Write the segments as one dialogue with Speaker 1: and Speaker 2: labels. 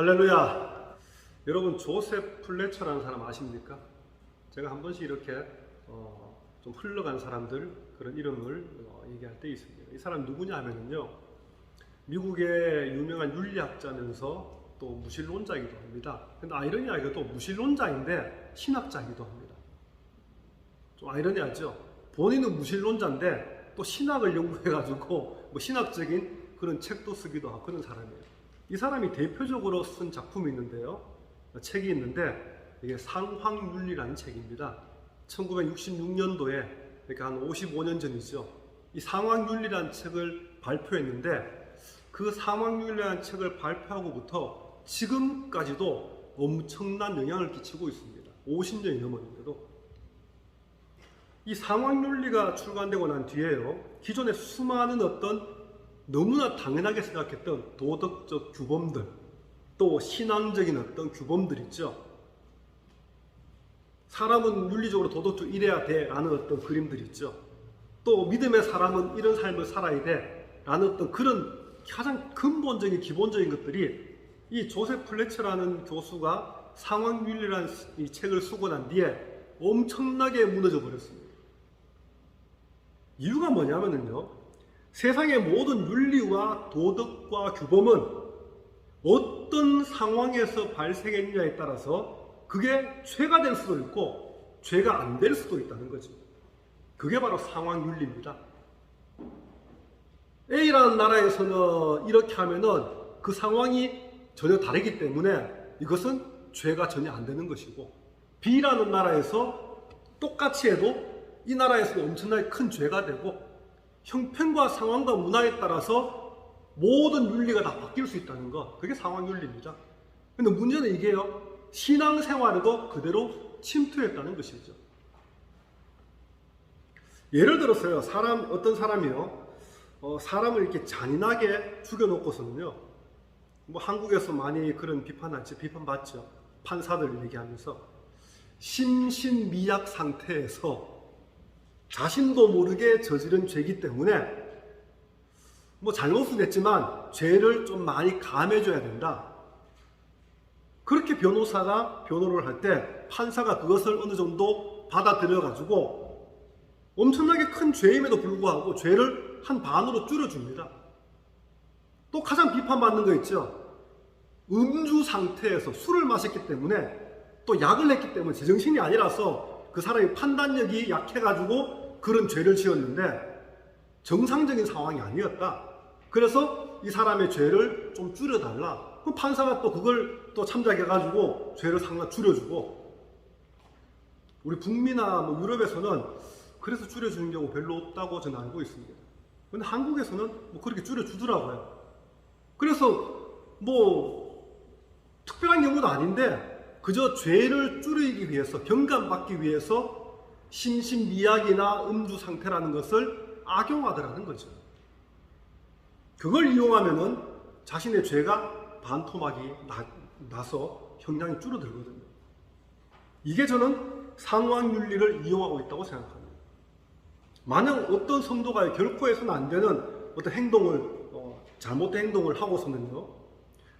Speaker 1: 할렐루야! 여러분 조셉 플래처라는 사람 아십니까? 제가 한 번씩 이렇게 좀 흘러간 사람들 그런 이름을 얘기할 때 있습니다. 이 사람 누구냐 하면요, 미국의 유명한 윤리학자면서 또 무신론자이기도 합니다. 근데 아이러니하게 또 무신론자인데 신학자이기도 합니다. 좀 아이러니하죠? 본인은 무신론자인데 또 신학을 연구해가지고 뭐 신학적인 그런 책도 쓰기도 하고 그런 사람이에요. 이 사람이 대표적으로 쓴 작품이 있는데요, 책이 있는데 이게 상황윤리라는 책입니다. 1966년도에 그러니까 한 55년 전이죠. 이 상황윤리라는 책을 발표했는데 그 상황윤리라는 책을 발표하고부터 지금까지도 엄청난 영향을 끼치고 있습니다. 50년이 넘었는데도. 이 상황윤리가 출간되고 난 뒤에요, 기존의 수많은 어떤 너무나 당연하게 생각했던 도덕적 규범들, 또 신앙적인 어떤 규범들 있죠. 사람은 윤리적으로 도덕적으로 이래야 돼 라는 어떤 그림들 있죠. 또 믿음의 사람은 이런 삶을 살아야 돼 라는 어떤 그런 가장 근본적인 기본적인 것들이 이 조셉 플래처라는 교수가 상황윤리라는 이 책을 쓰고 난 뒤에 엄청나게 무너져 버렸습니다. 이유가 뭐냐면요, 세상의 모든 윤리와 도덕과 규범은 어떤 상황에서 발생했느냐에 따라서 그게 죄가 될 수도 있고 죄가 안 될 수도 있다는 거죠. 그게 바로 상황윤리입니다. A라는 나라에서는 이렇게 하면은 그 상황이 전혀 다르기 때문에 이것은 죄가 전혀 안 되는 것이고, B라는 나라에서 똑같이 해도 이 나라에서는 엄청나게 큰 죄가 되고, 형편과 상황과 문화에 따라서 모든 윤리가 다 바뀔 수 있다는 것, 그게 상황윤리입니다. 근데 문제는 이게요, 신앙생활에도 그대로 침투했다는 것이죠. 예를 들어서요, 어떤 사람이요, 사람을 이렇게 잔인하게 죽여놓고서는요, 뭐 한국에서 많이 그런 비판받죠. 판사들 얘기하면서 심신미약 상태에서 자신도 모르게 저지른 죄이기 때문에 뭐 잘못은 했지만 죄를 좀 많이 감해줘야 된다. 그렇게 변호사가 변호를 할 때 판사가 그것을 어느 정도 받아들여 가지고 엄청나게 큰 죄임에도 불구하고 죄를 한 반으로 줄여줍니다. 또 가장 비판받는 거 있죠. 음주 상태에서 술을 마셨기 때문에 또 약을 했기 때문에 제정신이 아니라서 그 사람이 판단력이 약해가지고 그런 죄를 지었는데 정상적인 상황이 아니었다. 그래서 이 사람의 죄를 좀 줄여달라. 그럼 판사가 또 그걸 또 참작해가지고 죄를 상당히 줄여주고, 우리 북미나 뭐 유럽에서는 그래서 줄여주는 경우 별로 없다고 저는 알고 있습니다. 근데 한국에서는 뭐 그렇게 줄여주더라고요. 그래서 뭐 특별한 경우도 아닌데 그저 죄를 줄이기 위해서, 경감받기 위해서 심신미약이나 음주 상태라는 것을 악용하더라는 거죠. 그걸 이용하면은 자신의 죄가 반토막이 나서 형량이 줄어들거든요. 이게 저는 상황윤리를 이용하고 있다고 생각합니다. 만약 어떤 성도가 결코 해서는 안 되는 어떤 행동을, 잘못된 행동을 하고서는요,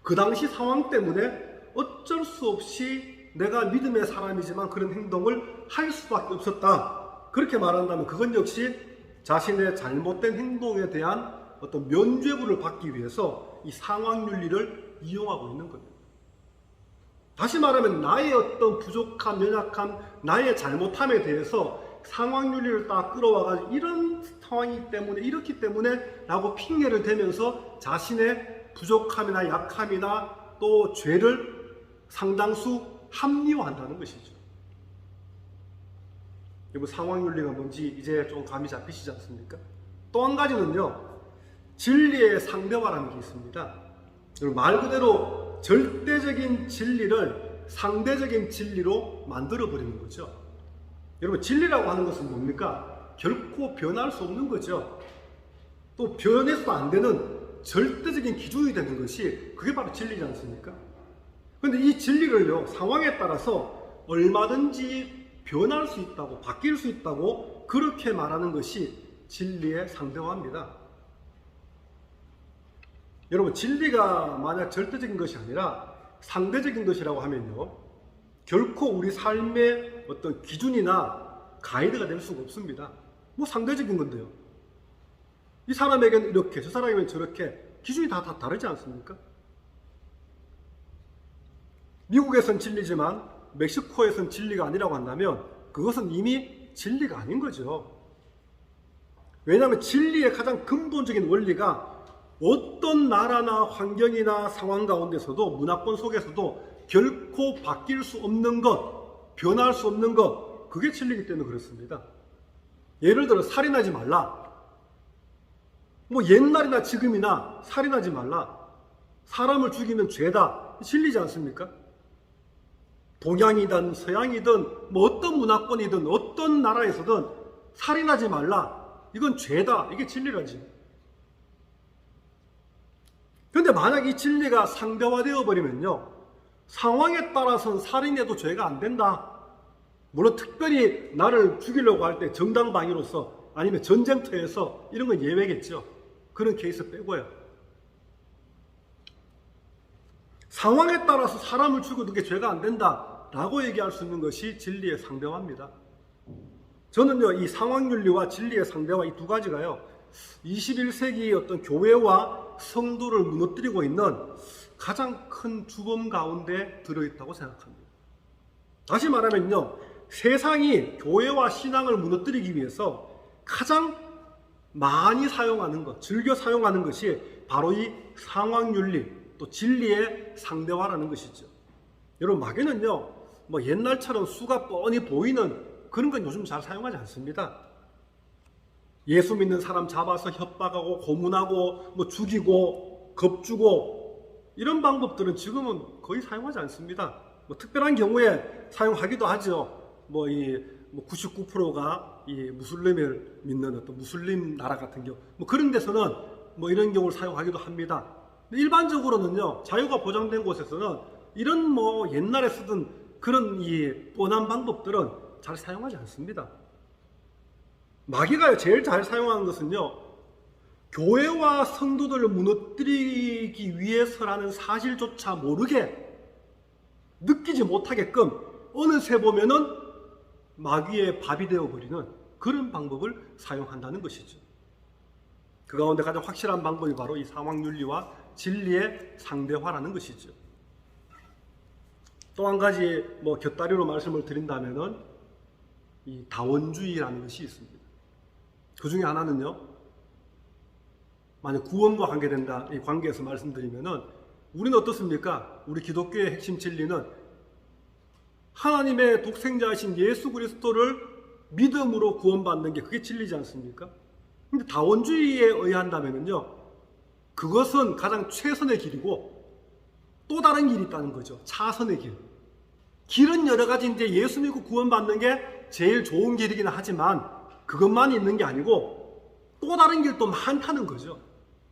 Speaker 1: 그 당시 상황 때문에 어쩔 수 없이 내가 믿음의 사람이지만 그런 행동을 할 수밖에 없었다, 그렇게 말한다면 그건 역시 자신의 잘못된 행동에 대한 어떤 면죄부를 받기 위해서 이 상황윤리를 이용하고 있는 겁니다. 다시 말하면 나의 어떤 부족함, 연약함, 나의 잘못함에 대해서 상황윤리를 딱 끌어와가지고 이런 상황이기 때문에, 이렇기 때문에 라고 핑계를 대면서 자신의 부족함이나 약함이나 또 죄를 상당수 합리화한다는 것이죠. 여러분, 상황윤리가 뭔지 이제 좀 감이 잡히시지 않습니까? 또 한 가지는요, 진리의 상대화라는 게 있습니다. 여러분, 말 그대로 절대적인 진리를 상대적인 진리로 만들어버리는 거죠. 여러분, 진리라고 하는 것은 뭡니까? 결코 변할 수 없는 거죠. 또 변해서도 안 되는 절대적인 기준이 되는 것이 그게 바로 진리지 않습니까? 그런데 이 진리를요, 상황에 따라서 얼마든지 변할 수 있다고, 바뀔 수 있다고 그렇게 말하는 것이 진리의 상대화입니다. 여러분, 진리가 만약 절대적인 것이 아니라 상대적인 것이라고 하면요, 결코 우리 삶의 어떤 기준이나 가이드가 될 수가 없습니다. 뭐 상대적인 건데요. 이 사람에게는 이렇게, 저 사람에게는 저렇게 기준이 다 다르지 않습니까? 미국에선 진리지만 멕시코에선 진리가 아니라고 한다면 그것은 이미 진리가 아닌 거죠. 왜냐하면 진리의 가장 근본적인 원리가 어떤 나라나 환경이나 상황 가운데서도, 문화권 속에서도 결코 바뀔 수 없는 것, 변할 수 없는 것, 그게 진리이기 때문에 그렇습니다. 예를 들어 살인하지 말라. 뭐 옛날이나 지금이나 살인하지 말라. 사람을 죽이면 죄다. 진리지 않습니까? 동양이든 서양이든 뭐 어떤 문화권이든 어떤 나라에서든 살인하지 말라. 이건 죄다. 이게 진리라지. 그런데 만약 이 진리가 상대화되어 버리면요, 상황에 따라서는 살인해도 죄가 안 된다. 물론 특별히 나를 죽이려고 할 때 정당방위로서 아니면 전쟁터에서 이런 건 예외겠죠. 그런 케이스 빼고요. 상황에 따라서 사람을 죽여도 그게 죄가 안 된다라고 얘기할 수 있는 것이 진리의 상대화입니다. 저는요, 이 상황윤리와 진리의 상대화, 이 두 가지가요, 21세기의 어떤 교회와 성도를 무너뜨리고 있는 가장 큰 주범 가운데 들어있다고 생각합니다. 다시 말하면요, 세상이 교회와 신앙을 무너뜨리기 위해서 가장 많이 사용하는 것, 즐겨 사용하는 것이 바로 이 상황윤리, 또 진리의 상대화라는 것이죠. 여러분, 마귀는요, 뭐 옛날처럼 수가 뻔히 보이는 그런 건 요즘 잘 사용하지 않습니다. 예수 믿는 사람 잡아서 협박하고 고문하고 뭐 죽이고 겁주고 이런 방법들은 지금은 거의 사용하지 않습니다. 뭐 특별한 경우에 사용하기도 하죠. 뭐 99%가 이 무슬림을 믿는 어떤 무슬림 나라 같은 경우, 뭐 그런 데서는 뭐 이런 경우를 사용하기도 합니다. 일반적으로는요, 자유가 보장된 곳에서는 이런 뭐 옛날에 쓰던 그런 이 뻔한 방법들은 잘 사용하지 않습니다. 마귀가 제일 잘 사용하는 것은요, 교회와 성도들을 무너뜨리기 위해서라는 사실조차 모르게, 느끼지 못하게끔 어느새 보면은 마귀의 밥이 되어버리는 그런 방법을 사용한다는 것이죠. 그 가운데 가장 확실한 방법이 바로 이 상황윤리와 진리의 상대화라는 것이죠. 또 한 가지 뭐 곁다리로 말씀을 드린다면은 이 다원주의라는 것이 있습니다. 그 중에 하나는요, 만약 구원과 관계된다, 이 관계에서 말씀드리면은, 우리는 어떻습니까? 우리 기독교의 핵심 진리는 하나님의 독생자이신 예수 그리스도를 믿음으로 구원받는 게 그게 진리지 않습니까? 근데 다원주의에 의한다면은요, 그것은 가장 최선의 길이고 또 다른 길이 있다는 거죠. 차선의 길. 길은 여러 가지인데 예수 믿고 구원받는 게 제일 좋은 길이긴 하지만 그것만 있는 게 아니고 또 다른 길도 많다는 거죠.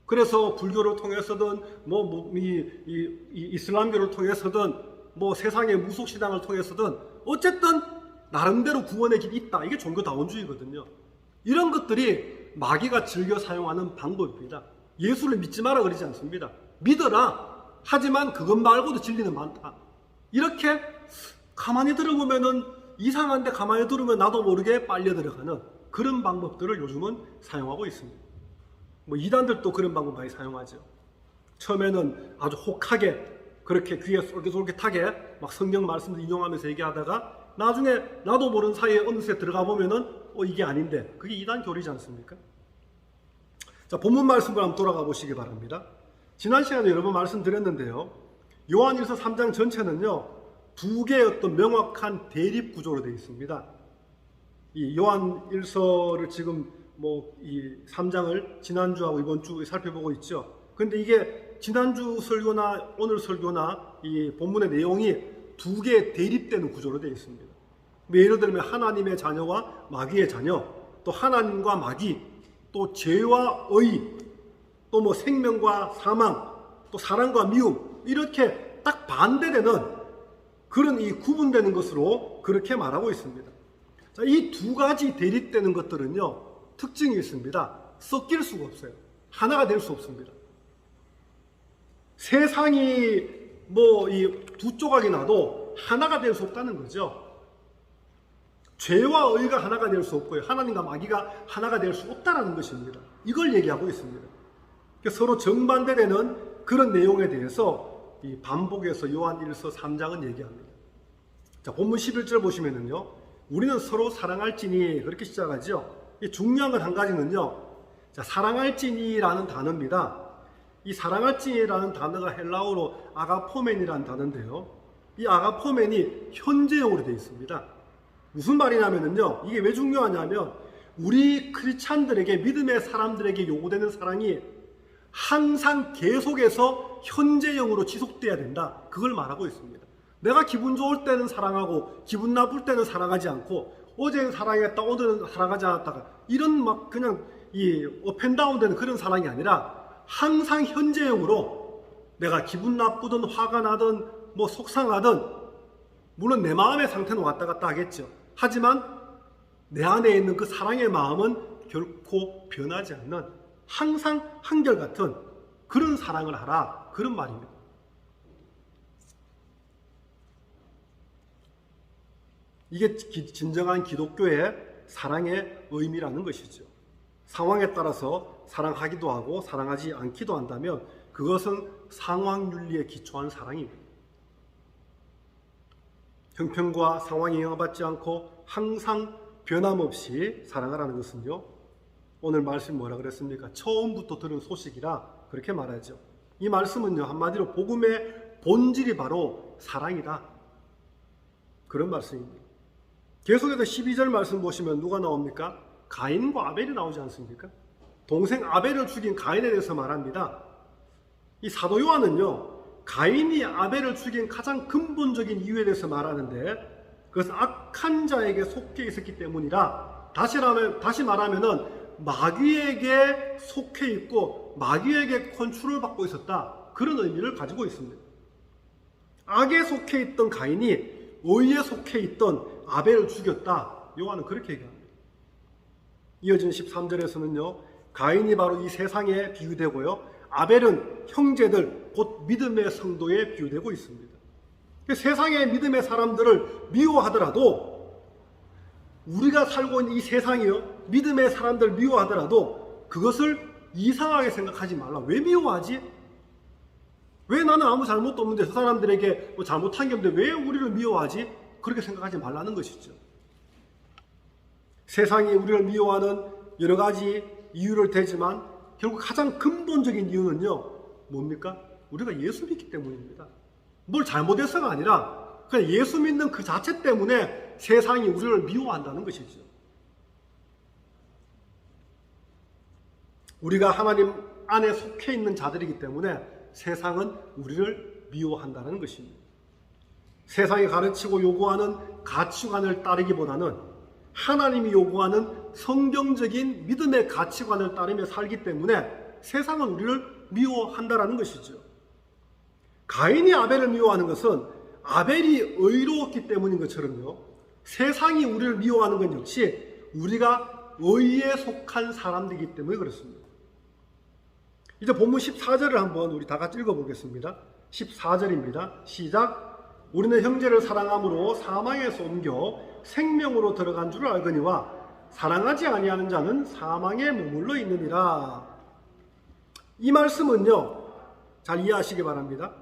Speaker 1: 그래서 불교를 통해서든 이슬람교를 통해서든 뭐 세상의 무속신앙을 통해서든 어쨌든 나름대로 구원의 길이 있다. 이게 종교다원주의거든요. 이런 것들이 마귀가 즐겨 사용하는 방법입니다. 예수를 믿지 마라 그러지 않습니다. 믿어라. 하지만 그것 말고도 진리는 많다. 이렇게 가만히 들어보면은 이상한데 가만히 들으면 나도 모르게 빨려 들어가는 그런 방법들을 요즘은 사용하고 있습니다. 뭐 이단들도 그런 방법 많이 사용하죠. 처음에는 아주 혹하게 그렇게 귀에 쏠깃쏠깃하게 막 성경 말씀을 인용하면서 얘기하다가 나중에 나도 모르는 사이에 어느새 들어가 보면은 이게 아닌데, 그게 이단 교리지 않습니까? 자, 본문 말씀을 한번 돌아가 보시기 바랍니다. 지난 시간에 여러 번 말씀드렸는데요, 요한일서 3장 전체는요, 두 개의 어떤 명확한 대립 구조로 되어 있습니다. 이 요한일서를 지금 이 3장을 지난주하고 이번 주 살펴보고 있죠. 근데 이게 지난주 설교나 오늘 설교나 이 본문의 내용이 두 개의 대립되는 구조로 되어 있습니다. 예를 들면 하나님의 자녀와 마귀의 자녀, 또 하나님과 마귀, 또 죄와 의, 또 뭐 생명과 사망, 또 사랑과 미움, 이렇게 딱 반대되는 그런 이 구분되는 것으로 그렇게 말하고 있습니다. 자, 이 두 가지 대립되는 것들은요, 특징이 있습니다. 섞일 수가 없어요. 하나가 될 수 없습니다. 세상이 뭐 이 두 조각이 나도 하나가 될 수 없다는 거죠. 죄와 의가 하나가 될 수 없고요. 하나님과 마귀가 하나가 될 수 없다는 것입니다. 이걸 얘기하고 있습니다. 서로 정반대되는 그런 내용에 대해서 이 반복해서 요한 1서 3장은 얘기합니다. 자, 본문 11절 보시면은요, 우리는 서로 사랑할지니 그렇게 시작하죠. 중요한 건 한 가지는요, 자, 사랑할지니라는 단어입니다. 이 사랑할지니라는 단어가 헬라어로 아가포멘이라는 단어인데요, 이 아가포멘이 현재형으로 되어 있습니다. 무슨 말이냐면요, 이게 왜 중요하냐면 우리 크리스찬들에게, 믿음의 사람들에게 요구되는 사랑이 항상 계속해서 현재형으로 지속돼야 된다, 그걸 말하고 있습니다. 내가 기분 좋을 때는 사랑하고 기분 나쁠 때는 사랑하지 않고, 어제는 사랑했다 오늘은 사랑하지 않았다가, 이런 막 그냥 이 업앤다운 되는 그런 사랑이 아니라 항상 현재형으로 내가 기분 나쁘든 화가 나든 뭐 속상하든, 물론 내 마음의 상태는 왔다 갔다 하겠죠. 하지만 내 안에 있는 그 사랑의 마음은 결코 변하지 않는, 항상 한결같은 그런 사랑을 하라, 그런 말입니다. 이게 진정한 기독교의 사랑의 의미라는 것이죠. 상황에 따라서 사랑하기도 하고 사랑하지 않기도 한다면 그것은 상황윤리에 기초한 사랑입니다. 형편과 상황에 영향받지 않고 항상 변함없이 사랑하라는 것은요, 오늘 말씀 뭐라 그랬습니까? 처음부터 들은 소식이라 그렇게 말하죠. 이 말씀은요, 한마디로 복음의 본질이 바로 사랑이다, 그런 말씀입니다. 계속해서 12절 말씀 보시면 누가 나옵니까? 가인과 아벨이 나오지 않습니까? 동생 아벨을 죽인 가인에 대해서 말합니다. 이 사도 요한은요, 가인이 아벨을 죽인 가장 근본적인 이유에 대해서 말하는데, 그것은 악한 자에게 속해 있었기 때문이라, 다시 말하면은 마귀에게 속해 있고 마귀에게 컨트롤을 받고 있었다, 그런 의미를 가지고 있습니다. 악에 속해 있던 가인이 의에 속해 있던 아벨을 죽였다, 요한은 그렇게 얘기합니다. 이어진 13절에서는요, 가인이 바로 이 세상에 비유되고요, 아벨은 형제들, 곧 믿음의 성도에 비유되고 있습니다. 세상의 믿음의 사람들을 미워하더라도, 우리가 살고 있는 이 세상이요, 믿음의 사람들 미워하더라도 그것을 이상하게 생각하지 말라. 왜 미워하지? 왜 나는 아무 잘못도 없는데 저 사람들에게 뭐 잘못한 게 없는데 왜 우리를 미워하지? 그렇게 생각하지 말라는 것이죠. 세상이 우리를 미워하는 여러 가지 이유를 대지만 결국 가장 근본적인 이유는요, 뭡니까? 우리가 예수 믿기 때문입니다. 뭘 잘못해서가 아니라 그냥 예수 믿는 그 자체 때문에 세상이 우리를 미워한다는 것이죠. 우리가 하나님 안에 속해 있는 자들이기 때문에 세상은 우리를 미워한다는 것입니다. 세상이 가르치고 요구하는 가치관을 따르기보다는 하나님이 요구하는 성경적인 믿음의 가치관을 따르며 살기 때문에 세상은 우리를 미워한다는 것이죠. 가인이 아벨을 미워하는 것은 아벨이 의로웠기 때문인 것처럼요, 세상이 우리를 미워하는 건 역시 우리가 의에 속한 사람들이기 때문에 그렇습니다. 이제 본문 14절을 한번 우리 다 같이 읽어보겠습니다. 14절입니다. 시작. 우리는 형제를 사랑함으로 사망에서 옮겨 생명으로 들어간 줄 알거니와 사랑하지 아니하는 자는 사망에 머물러 있느니라. 이 말씀은요, 잘 이해하시기 바랍니다.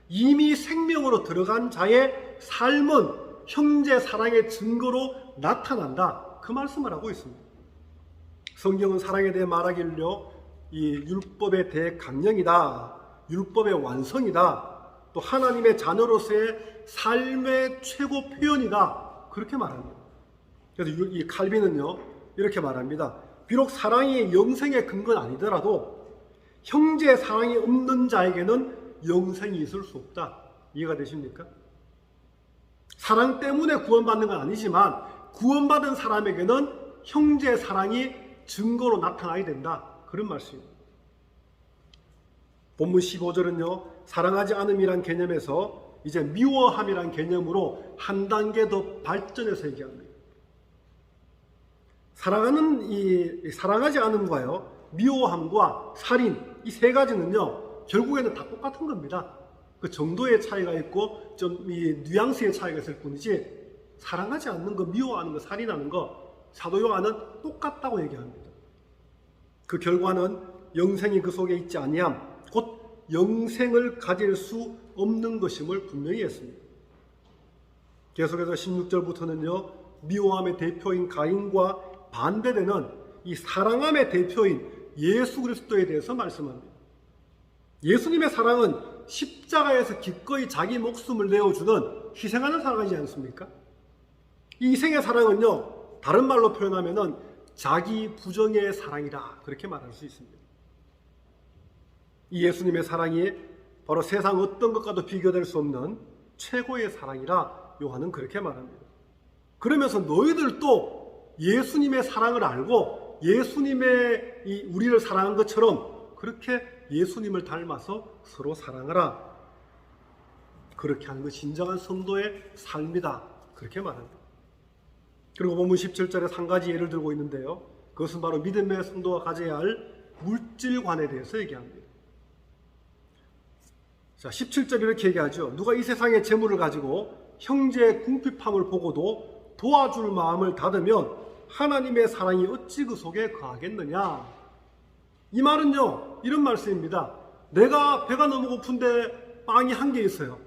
Speaker 1: 이미 생명으로 들어간 자의 삶은 형제 사랑의 증거로 나타난다, 그 말씀을 하고 있습니다. 성경은 사랑에 대해 말하기를요, 이 율법의 대강령이다, 율법의 완성이다, 또 하나님의 자녀로서의 삶의 최고 표현이다, 그렇게 말합니다. 그래서 이 칼빈은요, 이렇게 말합니다. 비록 사랑이 영생의 근거는 아니더라도 형제 사랑이 없는 자에게는 영생이 있을 수 없다. 이해가 되십니까? 사랑 때문에 구원받는 건 아니지만 구원받은 사람에게는 형제 사랑이 증거로 나타나야 된다, 그런 말씀입니다. 본문 15절은요, 사랑하지 않음이란 개념에서 이제 미워함이란 개념으로 한 단계 더 발전해서 얘기합니다. 사랑하지 않음과요, 미워함과 살인, 이 세 가지는요, 결국에는 다 똑같은 겁니다. 그 정도의 차이가 있고 좀 이 뉘앙스의 차이가 있을 뿐이지 사랑하지 않는 거, 미워하는 거, 살인하는 거 사도 요한은 똑같다고 얘기합니다. 그 결과는 영생이 그 속에 있지 아니함, 곧 영생을 가질 수 없는 것임을 분명히 했습니다. 계속해서 16절부터는요, 미워함의 대표인 가인과 반대되는 이 사랑함의 대표인 예수 그리스도에 대해서 말씀합니다. 예수님의 사랑은 십자가에서 기꺼이 자기 목숨을 내어주는 희생하는 사랑이지 않습니까? 이 희생의 사랑은요, 다른 말로 표현하면은 자기 부정의 사랑이다, 그렇게 말할 수 있습니다. 이 예수님의 사랑이 바로 세상 어떤 것과도 비교될 수 없는 최고의 사랑이라 요한은 그렇게 말합니다. 그러면서 너희들도 예수님의 사랑을 알고 예수님의 이 우리를 사랑한 것처럼 그렇게 예수님을 닮아서 서로 사랑하라. 그렇게 하는 것이 진정한 성도의 삶이다, 그렇게 말합니다. 그리고 본문 17절에 한 가지 예를 들고 있는데요, 그것은 바로 믿음의 성도가 가져야 할 물질관에 대해서 얘기합니다. 자, 17절 이렇게 얘기하죠. 누가 이 세상의 재물을 가지고 형제의 궁핍함을 보고도 도와줄 마음을 닫으면 하나님의 사랑이 어찌 그 속에 거하겠느냐. 이 말은요, 이런 말씀입니다. 내가 배가 너무 고픈데 빵이 한 개 있어요.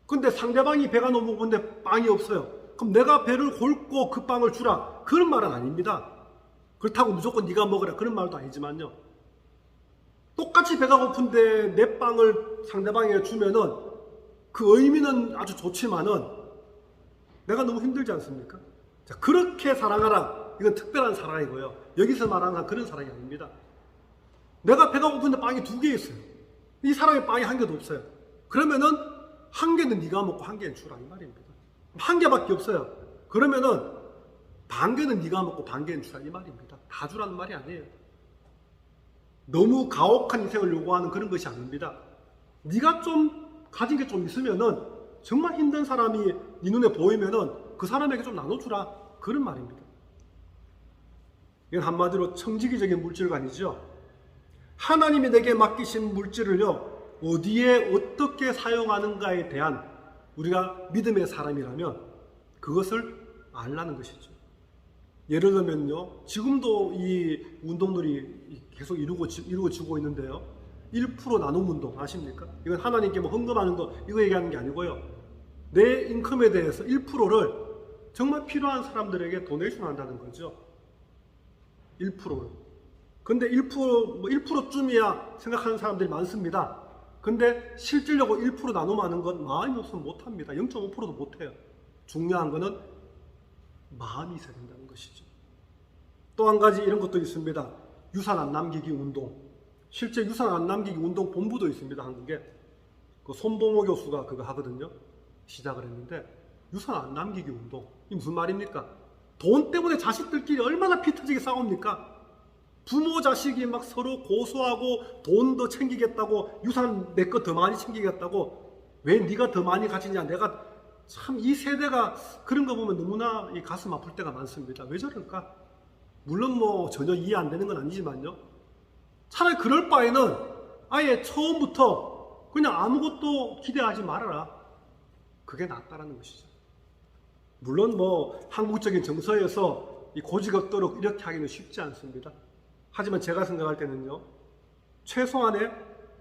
Speaker 1: 근데 상대방이 배가 너무 고픈데 빵이 없어요. 그럼 내가 배를 곪고 그 빵을 주라, 그런 말은 아닙니다. 그렇다고 무조건 네가 먹으라, 그런 말도 아니지만요, 똑같이 배가 고픈데 내 빵을 상대방에게 주면은 그 의미는 아주 좋지만은 내가 너무 힘들지 않습니까? 자, 그렇게 사랑하라, 이건 특별한 사랑이고요, 여기서 말하는 그런 사랑이 아닙니다. 내가 배가 고픈데 빵이 2개 있어요. 이 사람의 빵이 1개도 없어요. 그러면은 1개는 네가 먹고 1개는 주라, 이 말입니다. 1개밖에 없어요. 그러면은 반 개는 네가 먹고 반 개는 주라, 이 말입니다. 다 주라는 말이 아니에요. 너무 가혹한 인생을 요구하는 그런 것이 아닙니다. 네가 좀 가진 게 좀 있으면은 정말 힘든 사람이 네 눈에 보이면은 그 사람에게 좀 나눠주라, 그런 말입니다. 이건 한마디로 청지기적인 물질관이죠. 하나님이 내게 맡기신 물질을요, 어디에 어떻게 사용하는가에 대한 우리가 믿음의 사람이라면 그것을 알라는 것이죠. 예를 들면요, 지금도 이 운동들이 계속 이루어지고 있는데요, 1% 나눔 운동 아십니까? 이건 하나님께 뭐 헌금하는 거 이거 얘기하는 게 아니고요, 내 인컴에 대해서 1%를 정말 필요한 사람들에게 도네이션 한다는 거죠. 1%를. 근데 1%쯤이야 생각하는 사람들이 많습니다. 근데 실질적으로 1% 나눔하는 건 마음이 없으면 못합니다. 0.5%도 못해요. 중요한 거는 마음이 있어야 된다는 것이죠. 또 한 가지 이런 것도 있습니다. 유산 안 남기기 운동. 실제 유산 안 남기기 운동 본부도 있습니다, 한국에. 그 손봉호 교수가 그거 하거든요. 시작을 했는데, 유산 안 남기기 운동. 이게 무슨 말입니까? 돈 때문에 자식들끼리 얼마나 피 터지게 싸웁니까? 부모 자식이 막 서로 고소하고 돈 더 챙기겠다고, 유산 내 거 더 많이 챙기겠다고, 왜 네가 더 많이 가지냐, 내가 참 이 세대가 그런 거 보면 너무나 이 가슴 아플 때가 많습니다. 왜 저럴까? 물론 뭐 전혀 이해 안 되는 건 아니지만요, 차라리 그럴 바에는 아예 처음부터 그냥 아무것도 기대하지 말아라, 그게 낫다라는 것이죠. 물론 뭐 한국적인 정서에서 이 고집 없도록 이렇게 하기는 쉽지 않습니다. 하지만 제가 생각할 때는요, 최소한의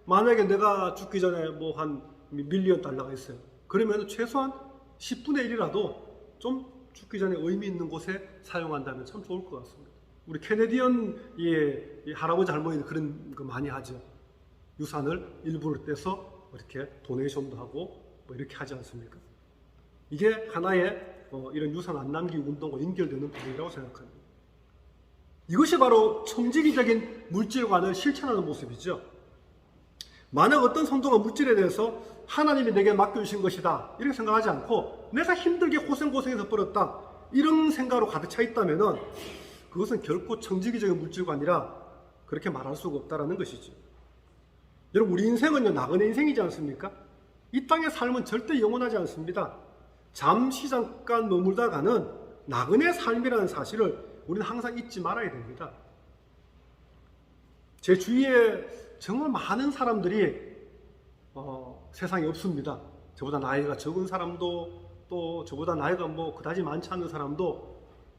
Speaker 1: 만약에 내가 죽기 전에 뭐 한 밀리언 달러가 있어요. 그러면 최소한 10분의 1이라도 좀 죽기 전에 의미 있는 곳에 사용한다면 참 좋을 것 같습니다. 우리 캐네디언 이 할아버지 할머니는 그런 거 많이 하죠. 유산을 일부를 떼서 이렇게 도네이션도 하고 뭐 이렇게 하지 않습니까? 이게 하나의 이런 유산 안 남기기 운동과 연결되는 부분이라고 생각합니다. 이것이 바로 청지기적인 물질관을 실천하는 모습이죠. 만약 어떤 성도가 물질에 대해서 하나님이 내게 맡겨주신 것이다 이렇게 생각하지 않고 내가 힘들게 고생해서 벌었다 이런 생각으로 가득 차 있다면 그것은 결코 청지기적인 물질관이라 그렇게 말할 수가 없다는 것이죠. 여러분, 우리 인생은요, 나그네 인생이지 않습니까? 이 땅의 삶은 절대 영원하지 않습니다. 잠시 잠깐 머물다가는 나그네 삶이라는 사실을 우리는 항상 잊지 말아야 됩니다. 제 주위에 정말 많은 사람들이 세상에 없습니다. 저보다 나이가 적은 사람도 또 저보다 나이가 뭐 그다지 많지 않은 사람도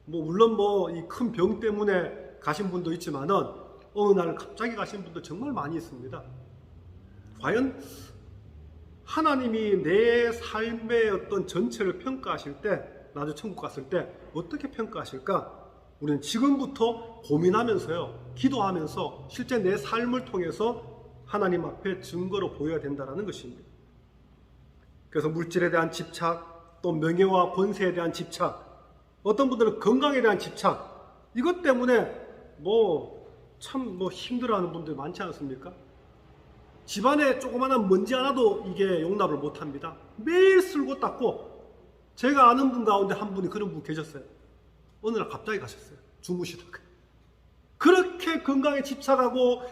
Speaker 1: 뭐 물론 뭐 이 큰 병 때문에 가신 분도 있지만은 어느 날 갑자기 가신 분도 정말 많이 있습니다. 과연 하나님이 내 삶의 어떤 전체를 평가하실 때, 나중에 천국 갔을 때 어떻게 평가하실까? 우리는 지금부터 고민하면서요, 기도하면서 실제 내 삶을 통해서 하나님 앞에 증거로 보여야 된다는 것입니다. 그래서 물질에 대한 집착, 또 명예와 권세에 대한 집착, 어떤 분들은 건강에 대한 집착, 이것 때문에 참 힘들어하는 분들 많지 않습니까? 집안에 조그마한 먼지 하나도 이게 용납을 못합니다. 매일 쓸고 닦고. 제가 아는 분 가운데 한 분이 그런 분 계셨어요. 어느 날 갑자기 가셨어요. 주무시다가. 그렇게 건강에 집착하고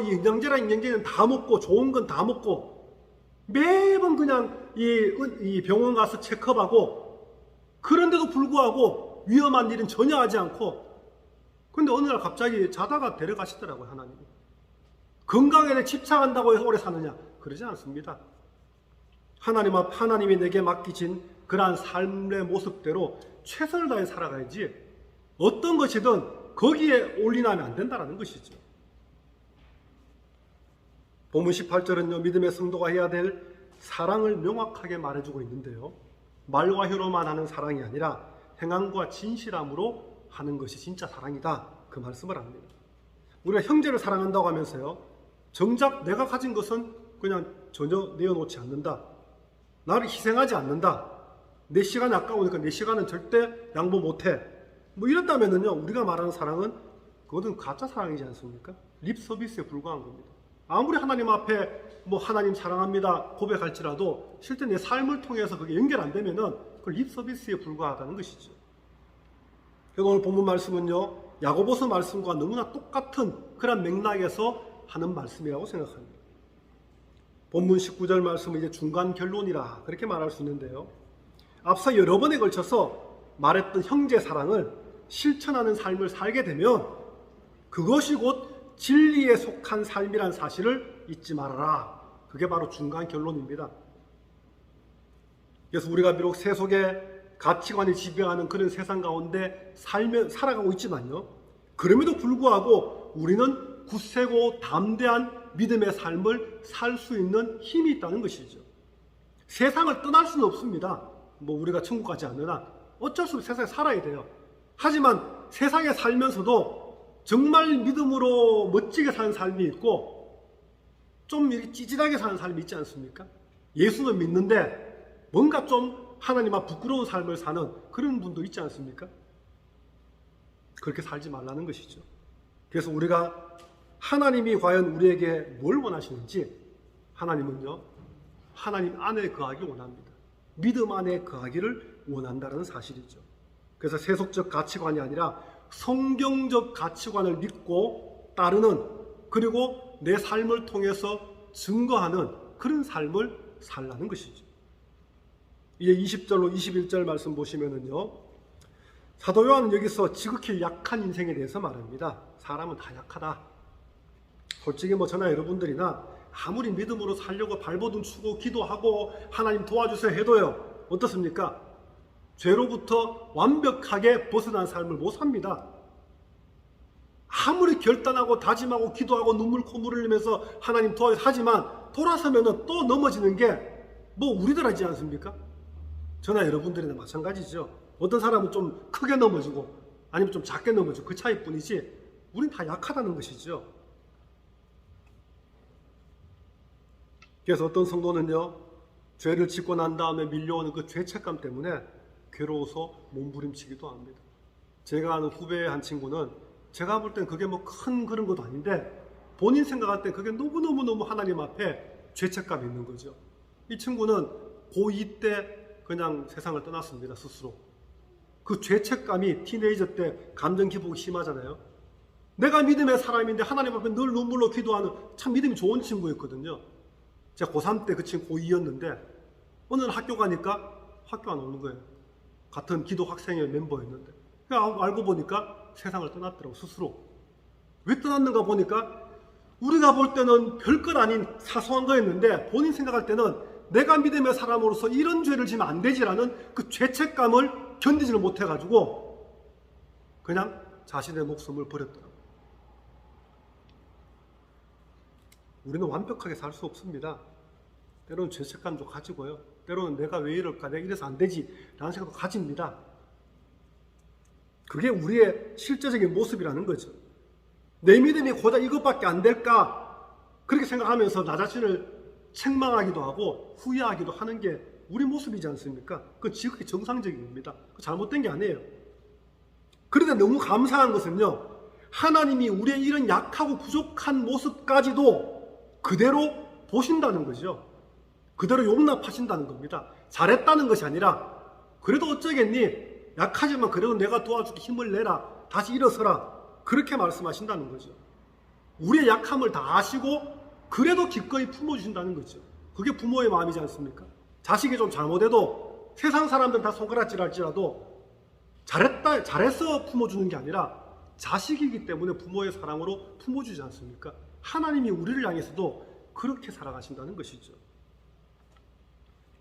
Speaker 1: 이 영양제는 다 먹고 좋은 건 다 먹고 매번 그냥 이 병원 가서 체크업하고, 그런데도 불구하고 위험한 일은 전혀 하지 않고, 근데 어느 날 갑자기 자다가 데려가시더라고요, 하나님이. 건강에 집착한다고 해서 오래 사느냐? 그러지 않습니다. 하나님이 내게 맡기신 그러한 삶의 모습대로 최선을 다해 살아가야지, 어떤 것이든 거기에 올인하면 안 된다는 것이죠. 본문 18절은요, 믿음의 성도가 해야 될 사랑을 명확하게 말해주고 있는데요, 말과 혀로만 하는 사랑이 아니라 행함과 진실함으로 하는 것이 진짜 사랑이다, 그 말씀을 합니다. 우리가 형제를 사랑한다고 하면서요, 정작 내가 가진 것은 그냥 전혀 내어놓지 않는다, 나를 희생하지 않는다, 내 시간이 아까우니까 내 시간은 절대 양보 못해, 이랬다면은요, 우리가 말하는 사랑은 그것은 가짜 사랑이지 않습니까? 립 서비스에 불과한 겁니다. 아무리 하나님 앞에 하나님 사랑합니다 고백할지라도 실제 내 삶을 통해서 그게 연결 안 되면은 그 립 서비스에 불과하다는 것이죠. 그래서 오늘 본문 말씀은요, 야고보서 말씀과 너무나 똑같은 그런 맥락에서 하는 말씀이라고 생각합니다. 본문 19절 말씀은 이제 중간 결론이라 그렇게 말할 수 있는데요, 앞서 여러 번에 걸쳐서 말했던 형제 사랑을 실천하는 삶을 살게 되면 그것이 곧 진리에 속한 삶이란 사실을 잊지 말아라. 그게 바로 중간 결론입니다. 그래서 우리가 비록 세속의 가치관이 지배하는 그런 세상 가운데 살아가고 있지만요, 그럼에도 불구하고 우리는 굳세고 담대한 믿음의 삶을 살 수 있는 힘이 있다는 것이죠. 세상을 떠날 수는 없습니다. 우리가 천국 가지 않느나 어쩔 수 없이 세상에 살아야 돼요. 하지만 세상에 살면서도 정말 믿음으로 멋지게 사는 삶이 있고 좀 이렇게 찌질하게 사는 삶이 있지 않습니까? 예수는 믿는데 뭔가 좀 하나님 앞 부끄러운 삶을 사는 그런 분도 있지 않습니까? 그렇게 살지 말라는 것이죠. 그래서 우리가 하나님이 과연 우리에게 뭘 원하시는지, 하나님은요, 하나님 안에 거하기 원합니다. 믿음 안에 거하기를 원한다는 사실이죠. 그래서 세속적 가치관이 아니라 성경적 가치관을 믿고 따르는, 그리고 내 삶을 통해서 증거하는 그런 삶을 살라는 것이죠. 이제 20절로 21절 말씀 보시면은요, 사도 요한은 여기서 지극히 약한 인생에 대해서 말합니다. 사람은 다 약하다. 솔직히 저나 여러분들이나 아무리 믿음으로 살려고 발버둥 치고 기도하고 하나님 도와주세요 해도요, 어떻습니까? 죄로부터 완벽하게 벗어난 삶을 못 삽니다. 아무리 결단하고 다짐하고 기도하고 눈물 콧물 흘리면서 하나님 도와주세요 하지만 돌아서면 또 넘어지는 게 우리들 하지 않습니까? 저나 여러분들이나 마찬가지죠. 어떤 사람은 좀 크게 넘어지고 아니면 좀 작게 넘어지고 그 차이뿐이지 우린 다 약하다는 것이죠. 그래서 어떤 성도는요, 죄를 짓고 난 다음에 밀려오는 그 죄책감 때문에 괴로워서 몸부림치기도 합니다. 제가 아는 후배의 한 친구는 제가 볼 땐 그게 큰 그런 것도 아닌데 본인 생각할 땐 그게 너무너무 하나님 앞에 죄책감이 있는 거죠. 이 친구는 고2 때 그냥 세상을 떠났습니다, 스스로. 그 죄책감이 티네이저 때 감정 기복이 심하잖아요. 내가 믿음의 사람인데 하나님 앞에 늘 눈물로 기도하는 참 믿음이 좋은 친구였거든요. 제가 고3 때 그 친구 고2였는데 어느 날 학교 가니까 학교 안 오는 거예요. 같은 기도 학생회 멤버였는데. 알고 보니까 세상을 떠났더라고, 스스로. 왜 떠났는가 보니까 우리가 볼 때는 별것 아닌 사소한 거였는데 본인 생각할 때는 내가 믿음의 사람으로서 이런 죄를 지면 안 되지라는 그 죄책감을 견디지를 못해가지고 그냥 자신의 목숨을 버렸더라고요. 우리는 완벽하게 살 수 없습니다. 때로는 죄책감도 가지고요. 때로는 내가 왜 이럴까? 내가 이래서 안 되지? 라는 생각도 가집니다. 그게 우리의 실제적인 모습이라는 거죠. 내 믿음이 고작 이것밖에 안 될까? 그렇게 생각하면서 나 자신을 책망하기도 하고 후회하기도 하는 게 우리 모습이지 않습니까? 그건 지극히 정상적인 겁니다. 잘못된 게 아니에요. 그런데 너무 감사한 것은요, 하나님이 우리의 이런 약하고 부족한 모습까지도 그대로 보신다는 거죠. 그대로 용납하신다는 겁니다. 잘했다는 것이 아니라 그래도 어쩌겠니? 약하지만 그래도 내가 도와줄게, 힘을 내라, 다시 일어서라, 그렇게 말씀하신다는 거죠. 우리의 약함을 다 아시고 그래도 기꺼이 품어주신다는 거죠. 그게 부모의 마음이지 않습니까? 자식이 좀 잘못해도 세상 사람들은 다 손가락질할지라도 잘했어 품어주는 게 아니라 자식이기 때문에 부모의 사랑으로 품어주지 않습니까? 하나님이 우리를 향해서도 그렇게 살아가신다는 것이죠.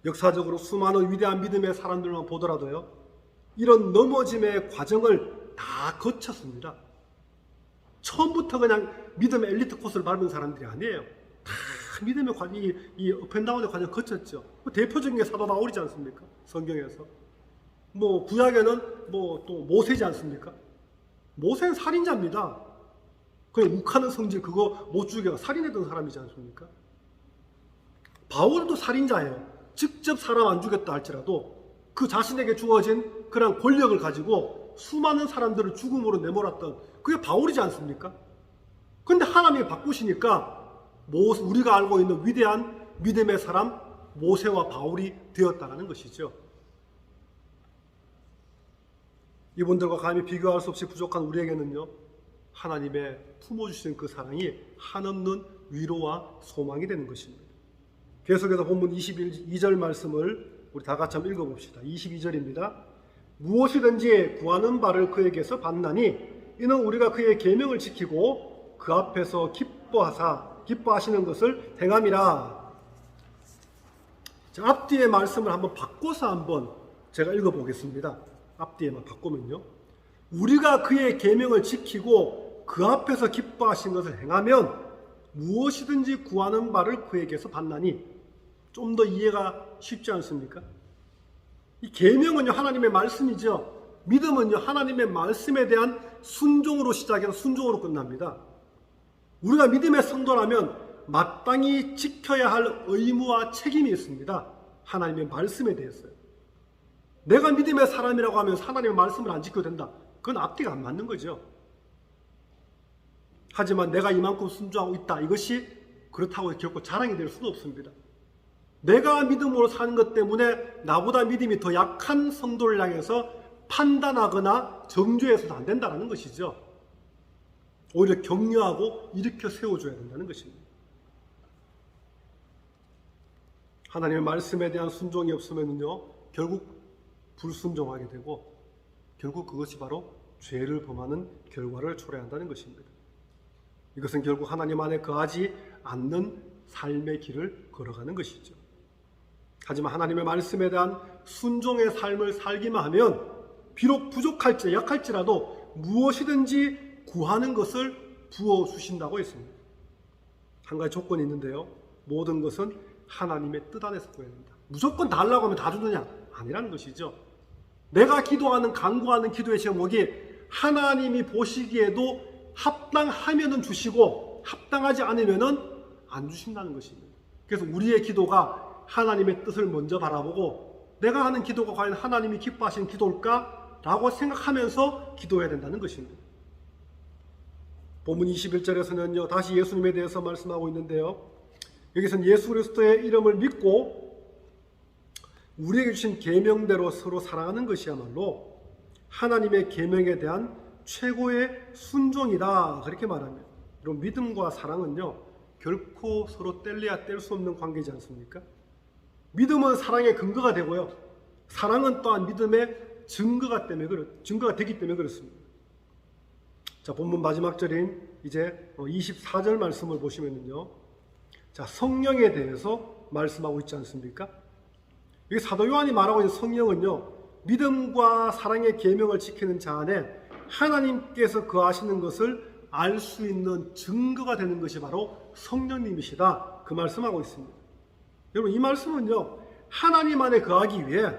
Speaker 1: 역사적으로 수많은 위대한 믿음의 사람들만 보더라도요, 이런 넘어짐의 과정을 다 거쳤습니다. 처음부터 그냥 믿음의 엘리트 코스를 밟은 사람들이 아니에요. 다 믿음의 과정이, 이 업앤다운의 과정을 거쳤죠. 대표적인 게 사도 바울이지 않습니까? 성경에서. 구약에는 또 모세지 않습니까? 모세는 살인자입니다. 그냥 욱하는 성질 그거 못 죽여 살인했던 사람이지 않습니까? 바울도 살인자예요. 직접 사람 안 죽였다 할지라도 그 자신에게 주어진 그런 권력을 가지고 수많은 사람들을 죽음으로 내몰았던 그게 바울이지 않습니까? 그런데 하나님이 바꾸시니까 우리가 알고 있는 위대한 믿음의 사람 모세와 바울이 되었다는 것이죠. 이분들과 감히 비교할 수 없이 부족한 우리에게는요, 하나님의 품어주신 그 사랑이 한없는 위로와 소망이 되는 것입니다. 계속해서 본문 22절 말씀을 우리 다 같이 한번 읽어봅시다. 22절입니다. 무엇이든지 구하는 바를 그에게서 받나니 이는 우리가 그의 계명을 지키고 그 앞에서 기뻐하시는 것을 행함이라. 자, 앞뒤의 말씀을 한번 바꿔서 한번 제가 읽어보겠습니다. 앞뒤에만 바꾸면요, 우리가 그의 계명을 지키고 그 앞에서 기뻐하신 것을 행하면 무엇이든지 구하는 바를 그에게서 받나니. 좀 더 이해가 쉽지 않습니까? 이 계명은요, 하나님의 말씀이죠. 믿음은요, 하나님의 말씀에 대한 순종으로 시작해서 순종으로 끝납니다. 우리가 믿음의 성도라면 마땅히 지켜야 할 의무와 책임이 있습니다. 하나님의 말씀에 대해서요. 내가 믿음의 사람이라고 하면 하나님의 말씀을 안 지켜도 된다. 그건 앞뒤가 안 맞는 거죠. 하지만 내가 이만큼 순종하고 있다, 이것이 그렇다고 결코 자랑이 될 수는 없습니다. 내가 믿음으로 사는 것 때문에 나보다 믿음이 더 약한 성도를 향해서 판단하거나 정죄해서는 안 된다는 것이죠. 오히려 격려하고 일으켜 세워줘야 된다는 것입니다. 하나님의 말씀에 대한 순종이 없으면요, 결국 불순종하게 되고 결국 그것이 바로 죄를 범하는 결과를 초래한다는 것입니다. 이것은 결국 하나님 안에 거하지 않는 삶의 길을 걸어가는 것이죠. 하지만 하나님의 말씀에 대한 순종의 삶을 살기만 하면 비록 부족할지 약할지라도 무엇이든지 구하는 것을 부어주신다고 했습니다. 한 가지 조건이 있는데요, 모든 것은 하나님의 뜻 안에서 구해야 된다. 무조건 달라고 하면 다 주느냐? 아니라는 것이죠. 내가 기도하는, 간구하는 기도의 제목이 하나님이 보시기에도 합당하면은 주시고 합당하지 않으면은 안 주신다는 것입니다. 그래서 우리의 기도가 하나님의 뜻을 먼저 바라보고 내가 하는 기도가 과연 하나님이 기뻐하시는 기도일까? 라고 생각하면서 기도해야 된다는 것입니다. 본문 21절에서는요, 다시 예수님에 대해서 말씀하고 있는데요, 여기서는 예수 그리스도의 이름을 믿고 우리에게 주신 계명대로 서로 사랑하는 것이야말로 하나님의 계명에 대한 최고의 순종이다, 그렇게 말합니다. 이런 믿음과 사랑은요, 결코 서로 뗄래야 뗄 수 없는 관계이지 않습니까? 믿음은 사랑의 근거가 되고요, 사랑은 또한 믿음의 증거가 되기 때문에 그렇습니다. 자, 본문 마지막 절인 이제 24절 말씀을 보시면은요. 자, 성령에 대해서 말씀하고 있지 않습니까? 여기 사도 요한이 말하고 있는 성령은요, 믿음과 사랑의 계명을 지키는 자 안에 하나님께서 거하시는 것을 알 수 있는 증거가 되는 것이 바로 성령님이시다. 그 말씀하고 있습니다. 여러분, 이 말씀은요, 하나님 안에 거하기 위해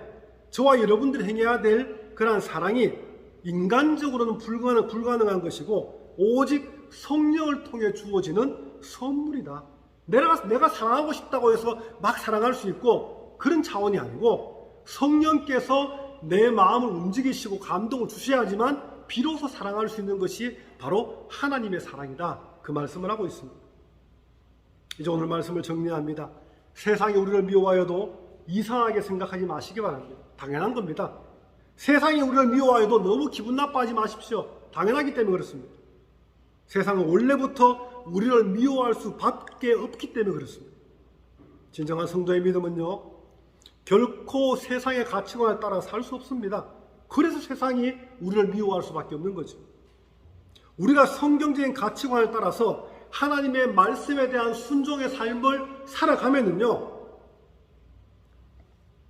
Speaker 1: 저와 여러분들이 행해야 될 그러한 사랑이 인간적으로는 불가능한 것이고 오직 성령을 통해 주어지는 선물이다. 내가 사랑하고 싶다고 해서 막 사랑할 수 있고 그런 차원이 아니고 성령께서 내 마음을 움직이시고 감동을 주셔야지만 비로소 사랑할 수 있는 것이 바로 하나님의 사랑이다. 그 말씀을 하고 있습니다. 이제 오늘 말씀을 정리합니다. 세상이 우리를 미워하여도 이상하게 생각하지 마시기 바랍니다. 당연한 겁니다. 세상이 우리를 미워하여도 너무 기분 나빠하지 마십시오. 당연하기 때문에 그렇습니다. 세상은 원래부터 우리를 미워할 수밖에 없기 때문에 그렇습니다. 진정한 성도의 믿음은요, 결코 세상의 가치관에 따라 살 수 없습니다. 그래서 세상이 우리를 미워할 수밖에 없는 거죠. 우리가 성경적인 가치관에 따라서 하나님의 말씀에 대한 순종의 삶을 살아가면은요,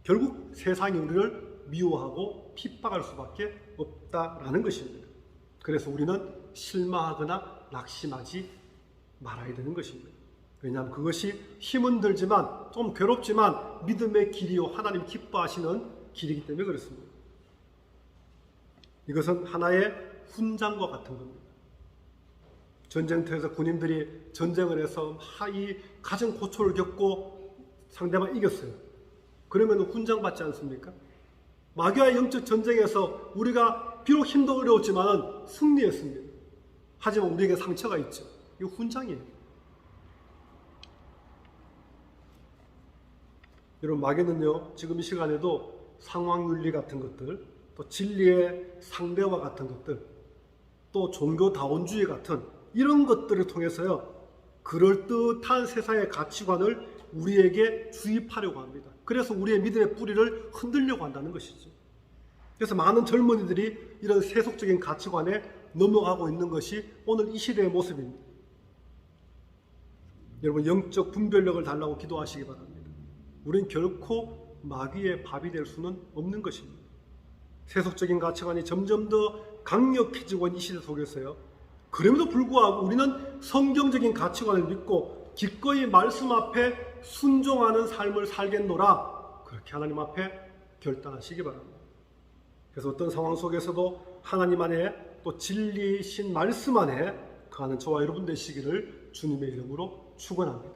Speaker 1: 결국 세상이 우리를 미워하고 핍박할 수밖에 없다라는 것입니다. 그래서 우리는 실망하거나 낙심하지 말아야 되는 것입니다. 왜냐하면 그것이 힘은 들지만 좀 괴롭지만 믿음의 길이요 하나님 기뻐하시는 길이기 때문에 그렇습니다. 이것은 하나의 훈장과 같은 겁니다. 전쟁터에서 군인들이 전쟁을 해서 이 가정 고초를 겪고 상대방 이겼어요. 그러면 훈장 받지 않습니까? 마귀와의 영적 전쟁에서 우리가 비록 힘도 어려웠지만 승리했습니다. 하지만 우리에게 상처가 있죠. 이거 훈장이에요. 여러분, 마귀는요, 지금 이 시간에도 상황윤리 같은 것들, 또 진리의 상대와 같은 것들, 또 종교다원주의 같은 이런 것들을 통해서요, 그럴듯한 세상의 가치관을 우리에게 주입하려고 합니다. 그래서 우리의 믿음의 뿌리를 흔들려고 한다는 것이죠. 그래서 많은 젊은이들이 이런 세속적인 가치관에 넘어가고 있는 것이 오늘 이 시대의 모습입니다. 여러분, 영적 분별력을 달라고 기도하시기 바랍니다. 우리는 결코 마귀의 밥이 될 수는 없는 것입니다. 세속적인 가치관이 점점 더 강력해지고 있는 이 시대 속에서요, 그럼에도 불구하고 우리는 성경적인 가치관을 믿고 기꺼이 말씀 앞에 순종하는 삶을 살겠노라, 그렇게 하나님 앞에 결단하시기 바랍니다. 그래서 어떤 상황 속에서도 하나님 안에 또 진리신 말씀 안에 거하는 저와 여러분 되시기를 주님의 이름으로 축원합니다.